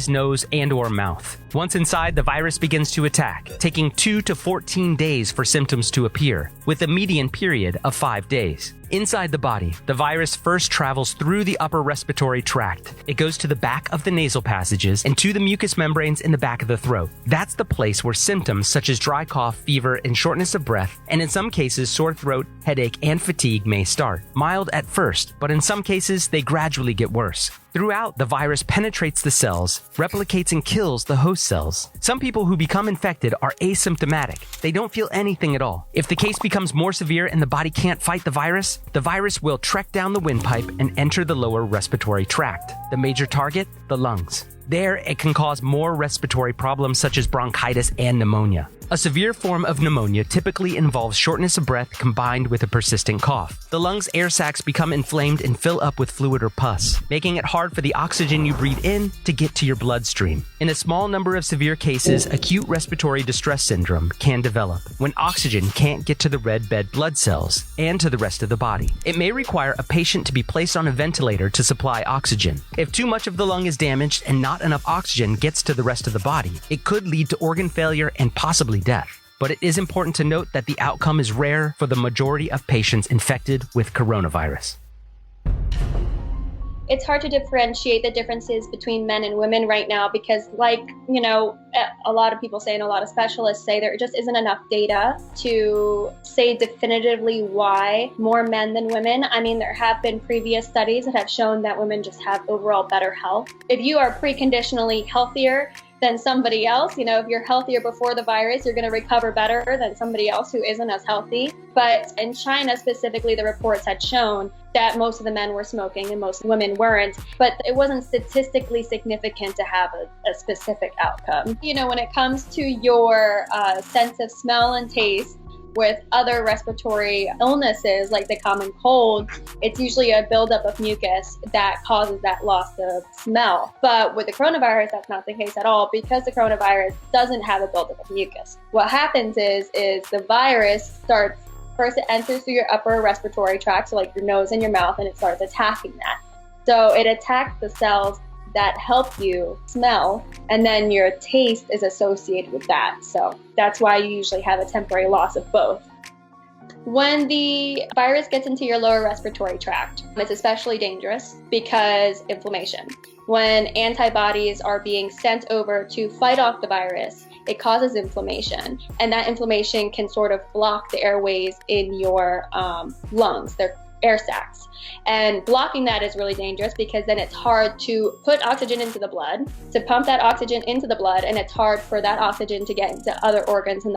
nose, and/or mouth. Once inside, the virus begins to attack, taking 2 to 14 days for symptoms to appear, with a median period of 5 days. Inside the body, the virus first travels through the upper respiratory tract. It goes to the back of the nasal passages and to the mucous membranes in the back of the throat. That's the place where symptoms such as dry cough, fever, and shortness of breath, and in some cases sore throat, headache, and fatigue may start. Mild at first, but in some cases they gradually get worse. Throughout, the virus penetrates the cells, replicates and kills the host cells. Some people who become infected are asymptomatic. They don't feel anything at all. If the case becomes more severe and the body can't fight the virus will trek down the windpipe and enter the lower respiratory tract. The major target? The lungs. There, it can cause more respiratory problems such as bronchitis and pneumonia. A severe form of pneumonia typically involves shortness of breath combined with a persistent cough. The lungs' air sacs become inflamed and fill up with fluid or pus, making it hard for the oxygen you breathe in to get to your bloodstream. In a small number of severe cases, acute respiratory distress syndrome can develop when oxygen can't get to the red blood cells and to the rest of the body. It may require a patient to be placed on a ventilator to supply oxygen. If too much of the lung is damaged and not enough oxygen gets to the rest of the body, it could lead to organ failure and possibly death. But it is important to note that the outcome is rare for the majority of patients infected with coronavirus. It's hard to differentiate the differences between men and women right now because, a lot of people say and a lot of specialists say there just isn't enough data to say definitively why more men than women. I mean, there have been previous studies that have shown that women just have overall better health. If you are preconditionally healthier than somebody else, if you're healthier before the virus, you're going to recover better than somebody else who isn't as healthy. But in China specifically, the reports had shown that most of the men were smoking and most women weren't, but it wasn't statistically significant to have a specific outcome. When it comes to your sense of smell and taste, with other respiratory illnesses like the common cold, it's usually a buildup of mucus that causes that loss of smell. But with the coronavirus, that's not the case at all because the coronavirus doesn't have a buildup of mucus. What happens is the virus starts, first it enters through your upper respiratory tract, so like your nose and your mouth, and it starts attacking that. So it attacks the cells that help you smell, and then your taste is associated with that. So that's why you usually have a temporary loss of both. When the virus gets into your lower respiratory tract, it's especially dangerous because inflammation. When antibodies are being sent over to fight off the virus, it causes inflammation, and that inflammation can sort of block the airways in your lungs. They're air sacs. And blocking that is really dangerous because then it's hard to put oxygen into the blood, to pump that oxygen into the blood, and it's hard for that oxygen to get into other organs in